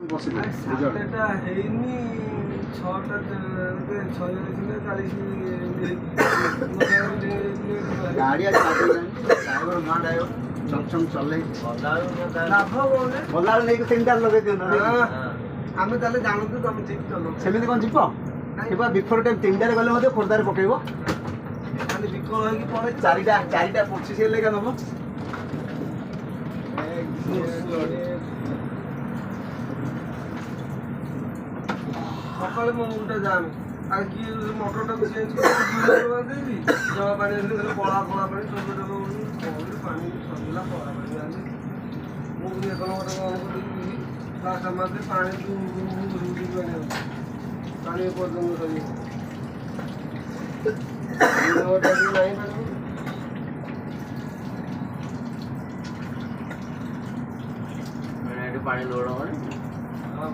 ସାତଟା ହେଇନି 6ଟା 6 ଥିଲେ 40 ଗାଡ଼ି ଆଜି ଡ୍ରାଇଭର ନୂଆ ଡ୍ରାଇଭର ଚମଚମ ଚଲେଇ ଲାଭ ଗଲାବେଳେ ନେଇକି 3ଟା ଲଗେଇ ଦିଅ ଆମେ ତାହେଲେ ଜାଣନ୍ତୁ ତମେ ଠିକ ଚଲ ସେମିତି କ'ଣ ଯିବ କିମ୍ବା ବିଫୋର ଟାଇମ୍ 3ଟାରେ ଗଲେ ମଧ୍ୟ ଖୋର୍ଦ୍ଧାରେ ପକେଇବ ଖାଲି ବିକଳ ହେଇକି ପଳେଇ 4ଟା 25 ହେଲେ କା ନେବ ସକାଳେ ମୋ ମୁଣ୍ଡଟା ଯାଆନି ଆଉ କିଏ ମଟରଟାକୁ ଚେଞ୍ଜ କରିଦେବି ଜମା ପାଣି ଆସିଲେ କଳା କଳା ପାଣି ସବୁ ପାଣି ସରିଲା କଳା ପାଣି ଆଣି ମୁଁ ବି ଏକ ନମ୍ବର ଅନ୍ କରିକି ଲାଷ୍ଟ ମାସରେ ପାଣି ପାଣି ପର୍ଯ୍ୟନ୍ତ ସରିବ ପାଣି ଲୋଡ଼ ହଁ